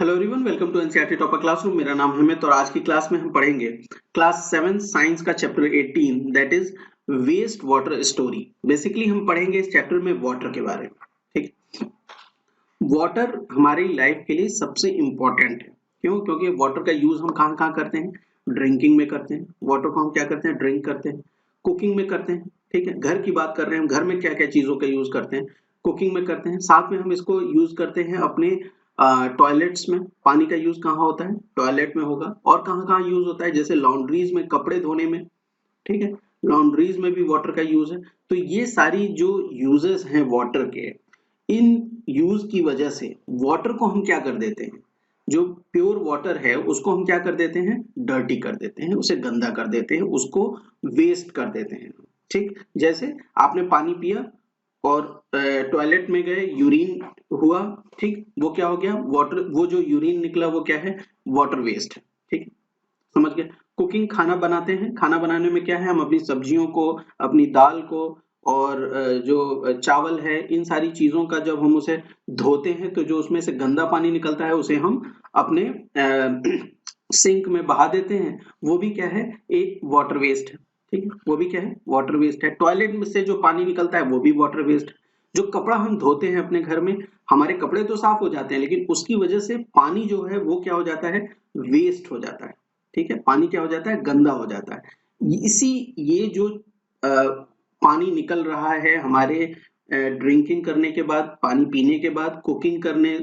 Hello everyone, welcome to NCERT topper classroom. मेरा नाम हिमित और आज की क्लास में हम पढ़ेंगे क्लास 7 साइंस का chapter 18 that is waste water story. Basically हम पढ़ेंगे इस चैप्टर में वाटर के बारे में। ठीक, वाटर हमारी लाइफ के लिए सबसे इंपॉर्टेंट है। क्यों? क्योंकि वाटर का यूज हम कहाँ कहाँ करते हैं। ड्रिंकिंग में करते हैं, वाटर को हम क्या करते हैं, ड्रिंक करते हैं। कुकिंग में करते हैं। ठीक है, घर की बात कर रहे हैं, हम घर में क्या क्या चीजों का यूज करते हैं, कुकिंग में करते हैं। साथ में हम इसको यूज करते हैं अपने टॉयलेट्स में। पानी का यूज कहाँ होता है, टॉयलेट में होगा। और कहाँ कहाँ यूज होता है, जैसे लॉन्ड्रीज में, कपड़े धोने में। ठीक है, लॉन्ड्रीज में भी वाटर का यूज है। तो ये सारी जो यूजेस हैं वाटर के, इन यूज की वजह से वाटर को हम क्या कर देते हैं, जो प्योर वाटर है उसको हम क्या कर देते हैं, डर्टी कर देते हैं, उसे गंदा कर देते हैं, उसको वेस्ट कर देते हैं। ठीक, जैसे आपने पानी पिया और टॉयलेट में गए, यूरिन हुआ। ठीक, वो क्या हो गया, वाटर, वो जो यूरिन निकला वो क्या है, वाटर वेस्ट है। ठीक, समझ गए। कुकिंग, खाना बनाते हैं, खाना बनाने में क्या है, हम अपनी सब्जियों को, अपनी दाल को और जो चावल है, इन सारी चीजों का जब हम उसे धोते हैं तो जो उसमें से गंदा पानी निकलता है उसे हम अपने सिंक में बहा देते हैं। वो भी क्या है, एक वाटर वेस्ट है। ठीक है, वो भी क्या है, वाटर वेस्ट है। टॉयलेट में से जो पानी निकलता है वो भी वाटर वेस्ट है। जो कपड़ा हम धोते हैं अपने घर में, हमारे कपड़े तो साफ हो जाते हैं लेकिन उसकी वजह से पानी जो है वो क्या हो जाता है, वेस्ट हो जाता है। ठीक है, पानी क्या हो जाता है, गंदा हो जाता है। इसी ये जो पानी निकल रहा है हमारे ड्रिंकिंग करने के बाद, पानी पीने के बाद, कुकिंग करने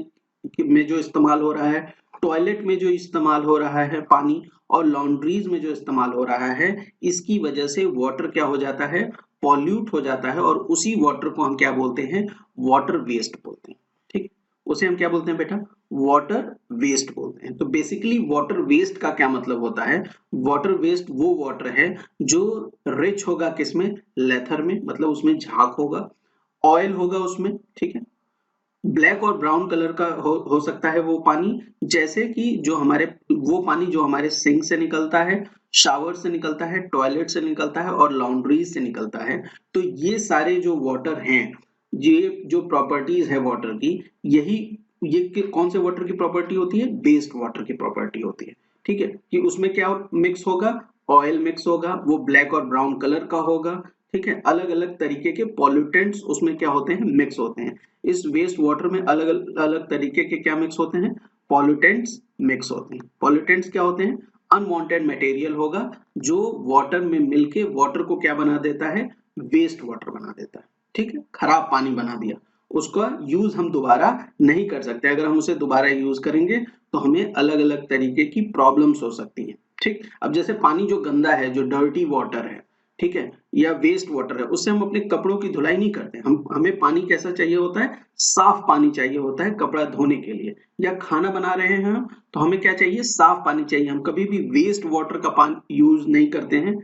में जो इस्तेमाल हो रहा है, टॉयलेट में जो इस्तेमाल हो रहा है पानी, और लॉन्ड्रीज में जो इस्तेमाल हो रहा है, इसकी वजह से वाटर क्या हो जाता है, पॉल्यूट हो जाता है। और उसी वाटर को हम क्या बोलते हैं, वाटर वेस्ट बोलते हैं। ठीक, उसे हम क्या बोलते हैं बेटा, वाटर वेस्ट बोलते हैं। तो बेसिकली वाटर वेस्ट का क्या मतलब होता है, वाटर वेस्ट वो वाटर है जो रिच होगा किसमें, लेथर में, मतलब उसमें झाग होगा, ऑयल होगा उसमें। ठीक है, ब्लैक और ब्राउन कलर का हो सकता है वो पानी। जैसे कि जो हमारे, वो पानी जो हमारे सिंक से निकलता है, शावर से निकलता है, टॉयलेट से निकलता है और लॉन्ड्री से निकलता है। तो ये सारे जो वाटर हैं, ये जो प्रॉपर्टीज है वाटर की, यही कौन से वाटर की प्रॉपर्टी होती है, बेस्ड वाटर की प्रॉपर्टी होती है। ठीक है, कि उसमें क्या मिक्स होगा, ऑयल मिक्स होगा, वो ब्लैक और ब्राउन कलर का होगा। ठीक है, अलग अलग तरीके के पॉल्यूटेंट्स उसमें क्या होते हैं, मिक्स होते हैं। इस वेस्ट वाटर में अलग अलग तरीके के क्या मिक्स होते हैं, पॉल्यूटेंट्स मिक्स होते हैं। पॉल्यूटेंट्स क्या होते हैं, अनवांटेड मटेरियल होगा जो वाटर में मिलके वाटर को क्या बना देता है, वेस्ट वाटर बना देता है। ठीक है, खराब पानी बना दिया, उसका यूज हम दोबारा नहीं कर सकते। अगर हम उसे दोबारा यूज करेंगे तो हमें अलग अलग तरीके की प्रॉब्लम्स हो सकती हैं। ठीक, अब जैसे पानी जो गंदा है, जो डर्टी वाटर है, ठीक है, या वेस्ट वाटर है, उससे हम अपने कपड़ों की धुलाई नहीं करते। हमें पानी कैसा चाहिए होता है, साफ पानी चाहिए होता है कपड़ा धोने के लिए। या खाना बना रहे हैं हम, तो हमें क्या चाहिए, साफ पानी चाहिए। हम कभी भी वेस्ट वाटर का पानी यूज नहीं करते हैं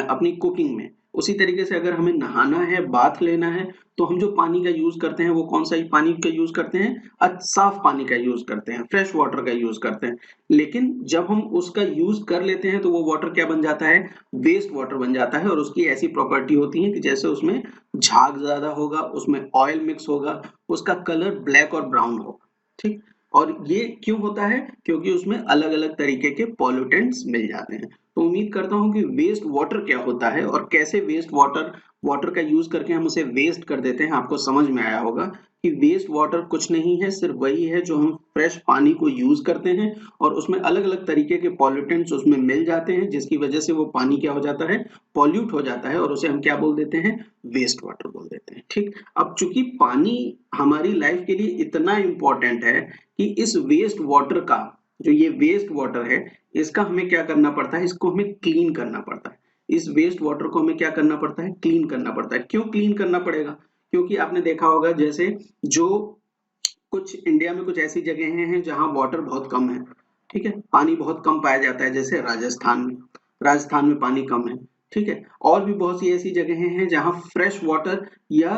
अपनी कुकिंग में। उसी तरीके से अगर हमें नहाना है, बाथ लेना है, तो हम जो पानी का यूज करते हैं वो कौन सा ही पानी का यूज करते हैं, साफ पानी का यूज करते हैं, फ्रेश वाटर का यूज करते हैं। लेकिन जब हम उसका यूज कर लेते हैं तो वो वाटर क्या बन जाता है, वेस्ट वाटर बन जाता है। और उसकी ऐसी प्रॉपर्टी होती है कि जैसे उसमें झाग ज्यादा होगा, उसमें ऑयल मिक्स होगा, उसका कलर ब्लैक और ब्राउन होगा। ठीक, और ये क्यों होता है, क्योंकि उसमें अलग अलग तरीके के पॉल्यूटेंट्स मिल जाते हैं। तो उम्मीद करता हूं कि वेस्ट वाटर क्या होता है और कैसे वेस्ट वाटर वाटर का यूज करके हम उसे वेस्ट कर देते हैं, आपको समझ में आया होगा कि वेस्ट वाटर कुछ नहीं है, सिर्फ वही है जो हम फ्रेश पानी को यूज करते हैं और उसमें अलग अलग तरीके के पॉल्यूटेंट्स उसमें मिल जाते हैं, जिसकी वजह से वो पानी क्या हो जाता है, पॉल्यूट हो जाता है, और उसे हम क्या बोल देते हैं, वेस्ट वाटर बोल देते हैं। ठीक, अब चूंकि पानी हमारी लाइफ के लिए इतना इंपॉर्टेंट है कि इस वेस्ट वाटर का, जो ये वेस्ट वाटर है, इसका हमें क्या करना पड़ता है, इसको हमें क्लीन करना पड़ता है। इस वेस्ट वाटर को हमें क्या करना पड़ता है, क्लीन करना पड़ता है। क्यों क्लीन करना पड़ेगा, क्योंकि आपने देखा होगा जैसे जो कुछ इंडिया में कुछ ऐसी जगह हैं जहां वाटर बहुत कम है। ठीक है, पानी बहुत कम पाया जाता है, जैसे राजस्थान में पानी कम है। ठीक है, और भी बहुत सी ऐसी जगह हैं जहां फ्रेश वाटर या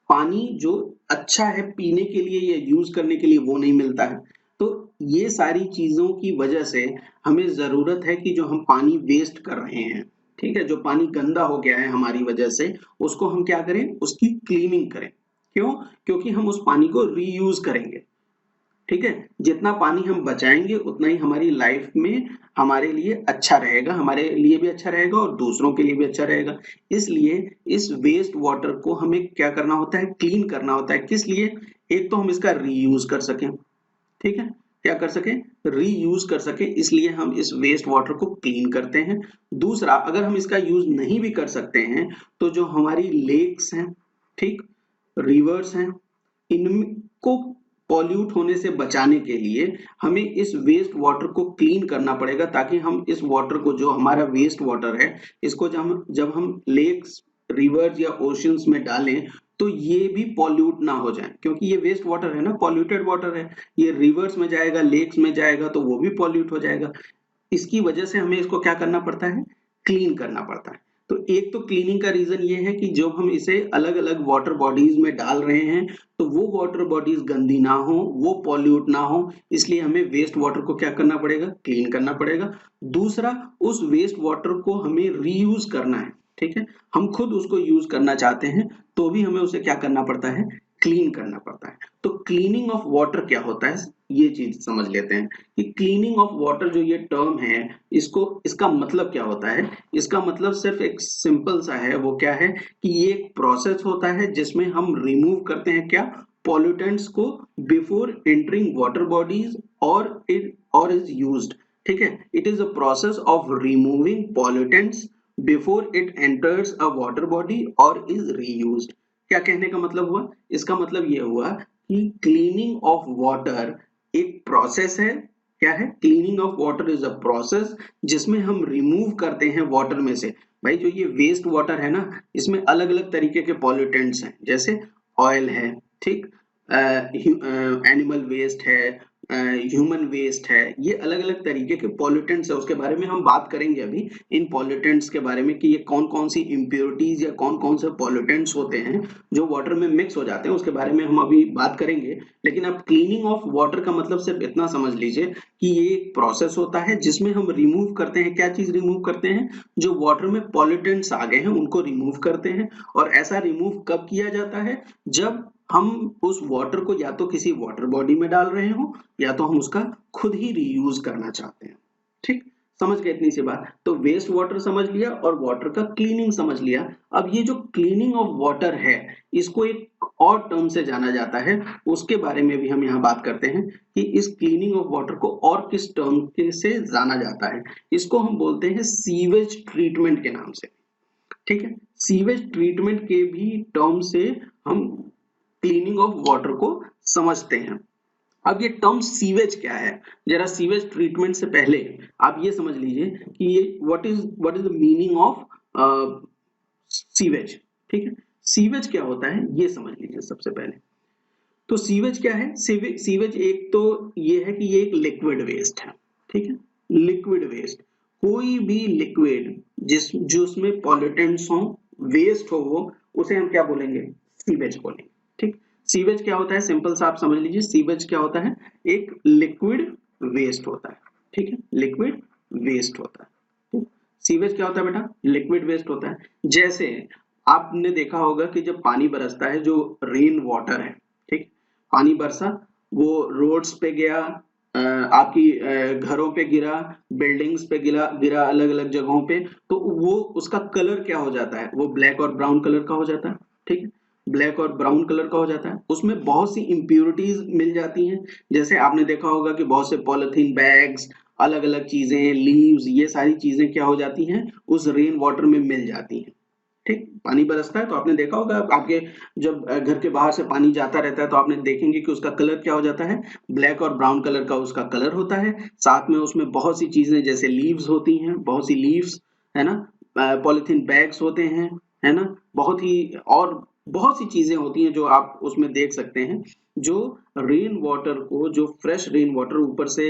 पानी जो अच्छा है पीने के लिए या यूज करने के लिए वो नहीं मिलता है। तो ये सारी चीजों की वजह से हमें जरूरत है कि जो हम पानी वेस्ट कर रहे हैं, ठीक है, जो पानी गंदा हो गया है हमारी वजह से, उसको हम क्या करें, उसकी क्लीनिंग करें। क्यों? क्योंकि हम उस पानी को रीयूज करेंगे। ठीक है, जितना पानी हम बचाएंगे उतना ही हमारी लाइफ में हमारे लिए अच्छा रहेगा, हमारे लिए भी अच्छा रहेगा और दूसरों के लिए भी अच्छा रहेगा। इसलिए इस वेस्ट वाटर को हमें क्या करना होता है, क्लीन करना होता है। किस लिए? एक तो हम इसका रीयूज कर सकें, ठीक है, क्या कर सकें, रीयूज कर सकें, इसलिए हम इस वेस्ट वाटर को क्लीन करते हैं। दूसरा, अगर हम इसका यूज नहीं भी कर सकते हैं तो जो हमारी लेक्स हैं, ठीक, रिवर्स हैं, इनको पॉल्यूट होने से बचाने के लिए हमें इस वेस्ट वाटर को क्लीन करना पड़ेगा, ताकि हम इस वाटर को, जो हमारा वेस्ट वाटर है, इसको जब हम लेक्स, रिवर्स या ओशियंस में डालें तो ये भी पॉल्यूट ना हो जाए, क्योंकि ये वेस्ट वाटर है ना, पॉल्यूटेड वाटर है, ये रिवर्स में जाएगा, लेक्स में जाएगा तो वो भी पॉल्यूट हो जाएगा। इसकी वजह से हमें इसको क्या करना पड़ता है, क्लीन करना पड़ता है। तो एक तो क्लीनिंग का रीजन ये है कि जब हम इसे अलग अलग वाटर बॉडीज में डाल रहे हैं तो वो वाटर बॉडीज गंदी ना हो, वो पॉल्यूट ना हो, इसलिए हमें वेस्ट वाटर को क्या करना पड़ेगा, क्लीन करना पड़ेगा। दूसरा, उस वेस्ट वाटर को हमें रीयूज करना है, ठीक है, हम खुद उसको यूज करना चाहते हैं तो भी हमें उसे क्या करना पड़ता है, क्लीन करना पड़ता है। तो क्लीनिंग ऑफ वाटर क्या होता है, ये चीज समझ लेते हैं कि क्लीनिंग ऑफ वाटर जो ये टर्म है, इसका मतलब क्या होता है। इसका मतलब सिर्फ एक सिंपल सा है, वो क्या है कि ये एक प्रोसेस होता है जिसमें हम रिमूव करते हैं क्या, पॉल्यूटेंट्स को बिफोर एंटरिंग वाटर बॉडीज और इज यूज्ड, ठीक है। It is a process of removing pollutants before it enters a water body और इज रीयूज्ड। क्या कहने का मतलब हुआ, इसका मतलब ये हुआ कि क्लीनिंग ऑफ वाटर एक प्रोसेस है। क्या है, cleaning of water is a process जिसमें हम रिमूव करते हैं वाटर में से, भाई जो ये वेस्ट वाटर है ना, इसमें अलग अलग तरीके के पॉल्यूटेंट्स हैं, जैसे ऑयल है, ठीक, एनिमल वेस्ट है, ह्यूमन वेस्ट है, ये अलग अलग तरीके के पॉल्यूटेंट्स है। उसके बारे में हम बात करेंगे अभी, इन पॉल्यूटेंट्स के बारे में कि ये कौन कौन सी इम्प्योरिटीज या कौन कौन से पॉल्यूटेंट्स होते हैं जो वाटर में मिक्स हो जाते हैं, उसके बारे में हम अभी बात करेंगे। लेकिन अब क्लीनिंग ऑफ वाटर का मतलब सिर्फ इतना समझ लीजिए कि ये एक प्रोसेस होता है जिसमें हम रिमूव करते हैं, क्या चीज रिमूव करते हैं, जो वाटर में पॉल्यूटेंट्स आ गए हैं उनको रिमूव करते हैं। और ऐसा रिमूव कब किया जाता है, जब हम उस वाटर को या तो किसी वाटर बॉडी में डाल रहे हो या तो हम उसका खुद ही रीयूज करना चाहते हैं, ठीक, समझ गए इतनी सी बात। तो वेस्ट वाटर समझ लिया और वाटर का क्लीनिंग समझ लिया। अब ये जो क्लीनिंग ऑफ वाटर है, इसको एक और टर्म से जाना जाता है, उसके बारे में भी हम यहाँ बात करते हैं कि इस क्लीनिंग ऑफ वाटर को और किस टर्म से जाना जाता है। इसको हम बोलते हैं सीवेज ट्रीटमेंट के नाम से, ठीक है। सीवेज ट्रीटमेंट के भी टर्म से हम क्लीनिंग ऑफ वाटर को समझते हैं। अब ये टर्म सीवेज क्या है, जरा सीवेज ट्रीटमेंट से पहले आप ये समझ लीजिए कि ये what is the meaning of sewage, ठीक है। सीवेज क्या होता है ये समझ लीजिए सबसे पहले। तो सीवेज क्या है, सीवेज एक तो ये है कि ये एक लिक्विड वेस्ट है, ठीक है, लिक्विड वेस्ट, कोई भी लिक्विड जो उसमें पॉल्यूटेंट्स हो, वेस्ट हो, वो उसे हम क्या बोलेंगे, सीवेज बोलेंगे, ठीक। सीवेज क्या होता है, सिंपल सा आप समझ लीजिए, सीवेज क्या होता है, एक लिक्विड वेस्ट होता है, ठीक है, लिक्विड वेस्ट होता है, ठीक। सीवेज क्या होता है बेटा, लिक्विड वेस्ट होता है। जैसे आपने देखा होगा कि जब पानी बरसता है, जो रेन वाटर है, ठीक, पानी बरसा, वो रोड्स पे गया, आपकी घरों पे गिरा, बिल्डिंग्स पे गिरा गिरा अलग अलग जगहों पे, तो वो उसका कलर क्या हो जाता है, वो ब्लैक और ब्राउन कलर का हो जाता है, ठीक है, ब्लैक और ब्राउन कलर का हो जाता है। उसमें बहुत सी इम्प्योरिटीज मिल जाती हैं, जैसे आपने देखा होगा कि बहुत से पॉलिथीन बैग्स, अलग अलग चीजें, लीव्स, ये सारी चीजें क्या हो जाती हैं, उस रेन वाटर में मिल जाती हैं, ठीक। पानी बरसता है तो आपने देखा होगा, आपके जब घर के बाहर से पानी जाता रहता है तो आपने देखेंगे कि उसका कलर क्या हो जाता है, ब्लैक और ब्राउन कलर का उसका कलर होता है। साथ में उसमें बहुत सी चीजें जैसे लीव्स होती हैं, बहुत सी लीव्स, है ना, पॉलिथीन बैग्स होते हैं, है ना, बहुत ही और बहुत सी चीजें होती हैं जो आप उसमें देख सकते हैं, जो रेन वाटर को, जो फ्रेश रेन वाटर ऊपर से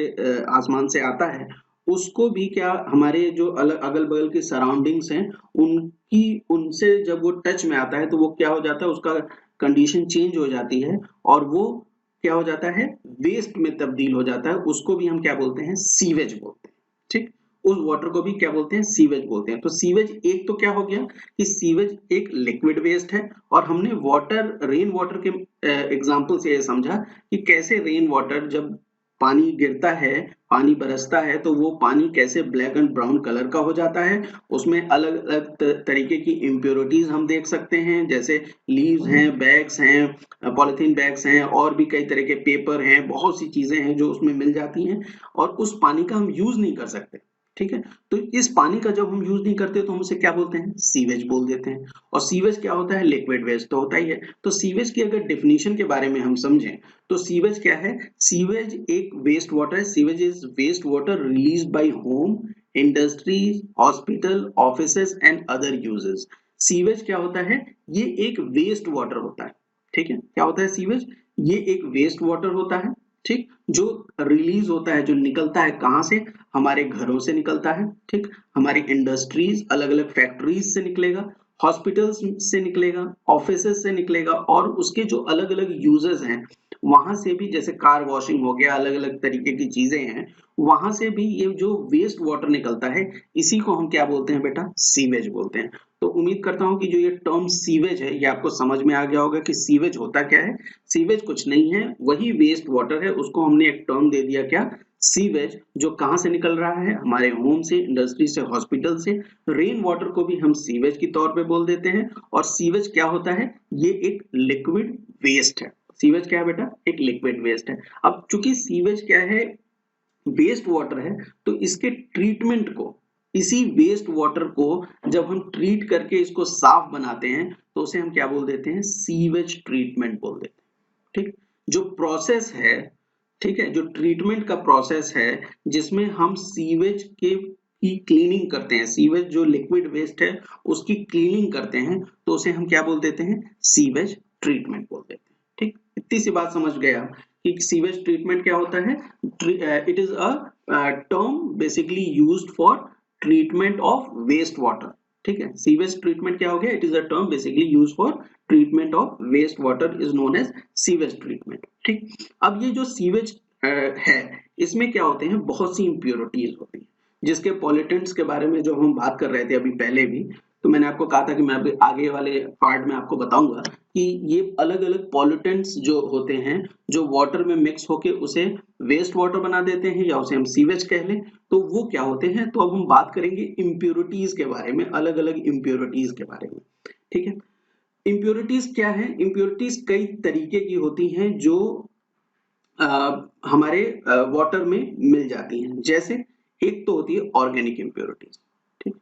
आसमान से आता है, उसको भी क्या, हमारे जो अलग अगल बगल की सराउंडिंग्स हैं उनकी, उनसे जब वो टच में आता है तो वो क्या हो जाता है, उसका कंडीशन चेंज हो जाती है और वो क्या हो जाता है, वेस्ट में तब्दील हो जाता है। उसको भी हम क्या बोलते हैं, सीवेज बोलते हैं, ठीक। उस वाटर को भी क्या बोलते हैं, सीवेज बोलते हैं। तो सीवेज एक तो क्या हो गया कि सीवेज एक लिक्विड वेस्ट है, और हमने वाटर, रेन वाटर के एग्जांपल से ये समझा कि कैसे रेन वाटर जब पानी गिरता है, पानी बरसता है, तो वो पानी कैसे ब्लैक एंड ब्राउन कलर का हो जाता है। उसमें अलग अलग तरीके की इम्प्योरिटीज हम देख सकते हैं, जैसे लीव्स हैं, बैग्स हैं, पॉलिथीन बैग्स हैं, और भी कई तरह के पेपर हैं, बहुत सी चीजें हैं जो उसमें मिल जाती हैं, और उस पानी का हम यूज नहीं कर सकते। ठीक है, तो इस पानी का जब हम यूज नहीं करते तो हम उसे क्या बोलते हैं, सीवेज बोल देते हैं। और सीवेज क्या होता है, लिक्विड वेस्ट तो होता ही है। तो सीवेज की अगर डेफिनेशन के बारे में हम समझें तो सीवेज क्या है, सीवेज एक वेस्ट वाटर है। Sewage is waste water released by home, industries, hospital, offices and other uses. Sewage क्या होता है, ये एक वेस्ट वाटर होता है। ठीक है, क्या होता है सीवेज, ये एक वेस्ट वाटर होता है। ठीक, जो रिलीज होता है, जो निकलता है कहाँ से, हमारे घरों से निकलता है। ठीक, हमारी इंडस्ट्रीज, अलग अलग फैक्ट्रीज से निकलेगा, हॉस्पिटल्स से निकलेगा, ऑफिसेज से निकलेगा, और उसके जो अलग अलग यूजेस हैं वहां से भी, जैसे कार वॉशिंग हो गया, अलग अलग तरीके की चीजें हैं, वहां से भी ये जो वेस्ट वाटर निकलता है, इसी को हम क्या बोलते हैं बेटा, सीवेज बोलते हैं। तो उम्मीद करता हूं कि जो ये टर्म सीवेज है ये आपको समझ में आ गया होगा कि सीवेज होता क्या है। सीवेज कुछ नहीं है, वही वेस्ट वाटर है, उसको हमने एक टर्म दे दिया, क्या, सीवेज, जो कहां से निकल रहा है, हमारे होम से, इंडस्ट्री से, हॉस्पिटल से। रेन वाटर को भी हम सीवेज की तौर पे बोल देते हैं। और सीवेज क्या होता है, ये एक लिक्विड वेस्ट है। सीवेज क्या है बेटा, एक लिक्विड वेस्ट है। अब चूंकि सीवेज क्या है, वेस्ट वाटर है, तो इसके ट्रीटमेंट को, इसी वेस्ट वाटर को जब हम ट्रीट करके इसको साफ बनाते हैं तो उसे हम क्या बोल देते हैं, सीवेज ट्रीटमेंट बोल देते हैं। ठीक, जो प्रोसेस है, ठीक है, जो ट्रीटमेंट का प्रोसेस है, जिसमें हम सीवेज के की क्लीनिंग करते हैं, सीवेज जो लिक्विड वेस्ट है उसकी क्लीनिंग करते हैं, तो उसे हम क्या बोल देते हैं, सीवेज ट्रीटमेंट बोल देते हैं। ठीक, इतनी सी बात समझ गए आप कि सीवेज ट्रीटमेंट क्या होता है। It is a term basically used for treatment of waste water. ठीक है, सीवेज ट्रीटमेंट क्या हो गया, it is a term basically used for treatment of waste water, is known as sewage treatment. ठीक, अब ये जो सीवेज है, इसमें क्या होते हैं, बहुत सी इंप्योरिटीज होती हैं, जिसके पॉल्यूटेंट्स के बारे में जो हम बात कर रहे थे अभी पहले भी, तो मैंने आपको कहा था कि मैं अभी आगे वाले पार्ट में आपको बताऊंगा कि ये अलग अलग पॉल्यूटेंट्स जो होते हैं, जो वाटर में मिक्स होके उसे वेस्ट वाटर बना देते हैं, या उसे हम सीवेज कह लें, तो वो क्या होते हैं। तो अब हम बात करेंगे इम्प्योरिटीज के बारे में, अलग अलग इम्प्योरिटीज के बारे में। ठीक है, इम्प्योरिटीज क्या है, इम्प्योरिटीज कई तरीके की होती हैं जो हमारे वाटर में मिल जाती हैं। जैसे एक तो होती है ऑर्गेनिक इम्प्योरिटीज। ठीक,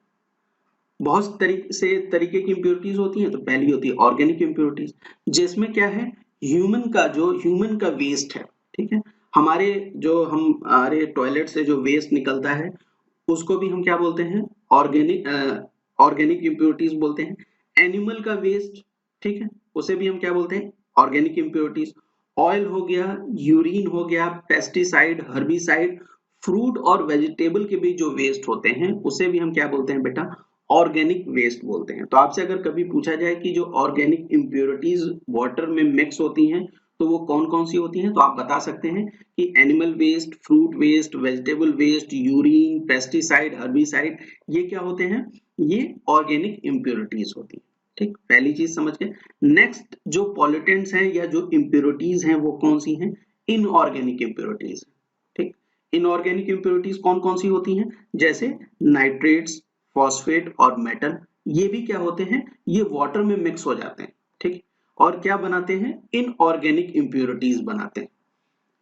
बहुत तरीके की इम्प्योरिटीज होती हैं, तो पहली होती है ऑर्गेनिक इम्प्योरिटीज, जिसमें क्या है, ह्यूमन का वेस्ट है। ठीक है, हमारे टॉयलेट से जो वेस्ट निकलता है उसको भी हम क्या बोलते हैं, ऑर्गेनिक इम्प्योरिटीज बोलते हैं। एनिमल का वेस्ट, ठीक है, उसे भी हम क्या बोलते हैं, ऑर्गेनिक इम्प्योरिटीज। ऑयल हो गया, यूरिन हो गया, पेस्टिसाइड, हर्बिसाइड, फ्रूट और वेजिटेबल के भी जो वेस्ट होते हैं उसे भी हम क्या बोलते हैं बेटा, ऑर्गेनिक वेस्ट बोलते हैं। तो आपसे अगर कभी पूछा जाए कि जो ऑर्गेनिक इम्प्योरिटीज वाटर में मिक्स होती हैं तो वो कौन कौन सी होती हैं, तो आप बता सकते हैं कि animal waste, fruit waste, vegetable waste, urine, pesticide, herbicide, ये क्या होते हैं, ये ऑर्गेनिक इम्प्योरिटीज होती हैं। ठीक, पहली चीज समझ गए। नेक्स्ट जो पॉल्यूटेंट्स हैं या जो इम्प्योरिटीज हैं वो कौन सी हैं, इनऑर्गेनिक इम्प्योरिटीज। ठीक, इनऑर्गेनिक इम्प्योरिटीज कौन कौन सी होती हैं, जैसे नाइट्रेट्स, फॉस्फेट और मेटल, ये भी क्या होते हैं, ये वाटर में मिक्स हो जाते हैं। ठीक, और क्या बनाते हैं, इनऑर्गेनिक इम्प्योरिटीज बनाते हैं।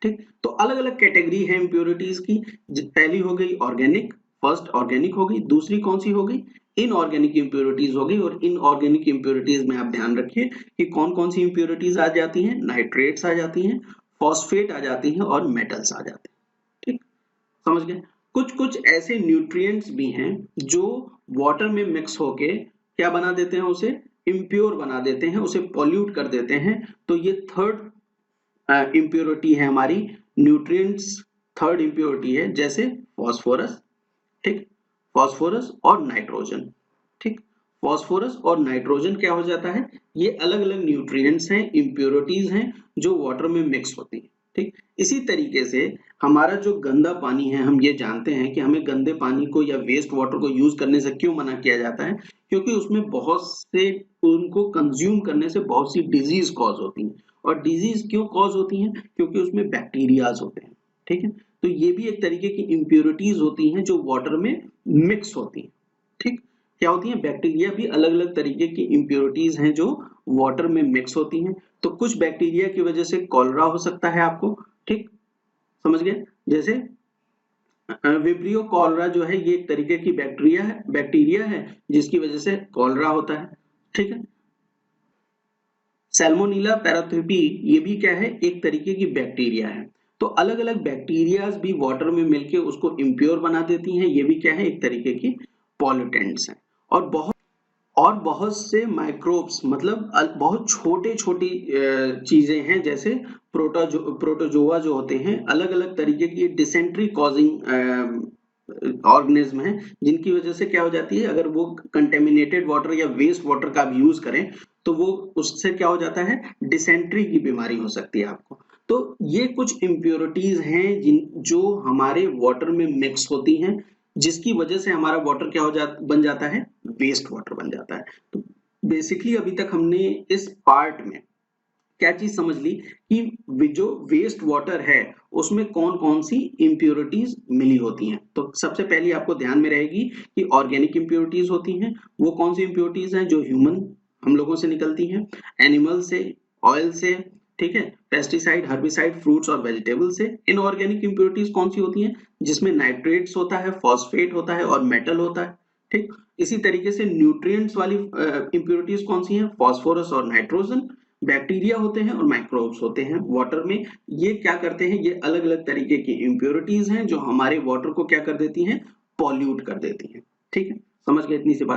ठीक, तो अलग अलग कैटेगरी है इम्प्योरिटीज की। पहली हो गई ऑर्गेनिक, फर्स्ट ऑर्गेनिक हो गई, दूसरी कौन सी हो गई, इनऑर्गेनिक इम्प्योरिटीज हो गई। और इनऑर्गेनिक इम्प्योरिटीज में आप ध्यान रखिए कि कौन कौन सी इम्प्योरिटीज आ जाती हैं, नाइट्रेट्स आ जाती हैं, फॉस्फेट आ जाती हैं और मेटल्स आ जाते हैं। ठीक, समझ गए। कुछ कुछ ऐसे न्यूट्रिएंट्स भी हैं जो वाटर में मिक्स होके क्या बना देते हैं, उसे इम्प्योर बना देते हैं, उसे पॉल्यूट कर देते हैं। तो ये थर्ड इम्प्योरिटी है हमारी, न्यूट्रिएंट्स थर्ड इम्प्योरिटी है, जैसे फॉस्फोरस। ठीक, फॉस्फोरस और नाइट्रोजन। ठीक, फॉस्फोरस और नाइट्रोजन क्या हो जाता है, ये अलग अलग न्यूट्रिएंट्स हैं, इम्प्योरिटीज हैं जो वाटर में मिक्स होती हैं। ठीक, इसी तरीके से हमारा जो गंदा पानी है, हम ये जानते हैं कि हमें गंदे पानी को या वेस्ट वाटर को यूज करने से क्यों मना किया जाता है, क्योंकि उसमें बहुत से, उनको कंज्यूम करने से बहुत सी डिजीज कॉज होती हैं। और डिजीज क्यों कॉज होती हैं, क्योंकि उसमें बैक्टीरियाज होते हैं। ठीक है। तो ये भी एक तरीके की इम्प्योरिटीज होती हैं जो वाटर में मिक्स होती हैं। ठीक, क्या होती हैं? बैक्टीरिया भी अलग अलग तरीके की इम्प्योरिटीज हैं जो वाटर में मिक्स होती हैं। तो कुछ बैक्टीरिया की वजह से कॉलरा हो सकता है आपको। ठीक, समझ गए? जैसे विब्रियो कॉलरा जो है ये एक तरीके की बैक्टीरिया है जिसकी वजह से कॉलरा होता है। ठीक है। सैल्मोनेला पैराथ्रोपी ये भी क्या है? एक तरीके की बैक्टीरिया है। तो अलग अलग बैक्टीरियाज भी वाटर में मिलके उसको इम्प्योर बना देती हैं। ये भी क्या है? एक तरीके की पॉल्यूटेंट्स हैं। और बहुत से माइक्रोब्स मतलब बहुत छोटे छोटी चीजें हैं, जैसे प्रोटोजोआ जो होते हैं, अलग अलग तरीके की डिसेंट्री कॉजिंग ऑर्गेनिज्म हैं जिनकी वजह से क्या हो जाती है, अगर वो कंटेमिनेटेड वाटर या वेस्ट वाटर का भी यूज करें तो वो उससे क्या हो जाता है, डिसेंट्री की बीमारी हो सकती है आपको। तो ये कुछ इम्प्योरिटीज हैं जो हमारे वाटर में मिक्स होती हैं, जिसकी वजह से हमारा वाटर क्या बन जाता है, वेस्ट वाटर बन जाता है। तो बेसिकली अभी तक हमने इस पार्ट में क्या चीज समझ ली कि जो वेस्ट वाटर है उसमें कौन कौन सी इंप्योरिटीज मिली होती हैं। तो सबसे पहली आपको ध्यान में रहेगी कि ऑर्गेनिक इंप्योरिटीज होती हैं। वो कौन सी इंप्योरिटीज हैं? जो हम लोगों से निकलती हैं, एनिमल से, ऑयल से, ठीक है, पेस्टिसाइड, हर्बिसाइड, फ्रूट्स और वेजिटेबल से। इनऑर्गेनिक इंप्योरिटीज कौन सी होती हैं? जिसमें नाइट्रेट्स होता है, फॉस्फेट होता है और मेटल होता है। ठीक, इसी तरीके से न्यूट्रिएंट्स वाली इंप्योरिटीज कौन सी हैं? फॉस्फोरस और नाइट्रोजन। बैक्टीरिया होते हैं और माइक्रोब्स होते हैं वाटर में। ये क्या करते हैं? ये अलग अलग तरीके की इंप्योरिटीज हैं जो हमारे वाटर को क्या कर देती हैं, पॉल्यूट कर देती हैं। ठीक है, समझ गए इतनी सी बात?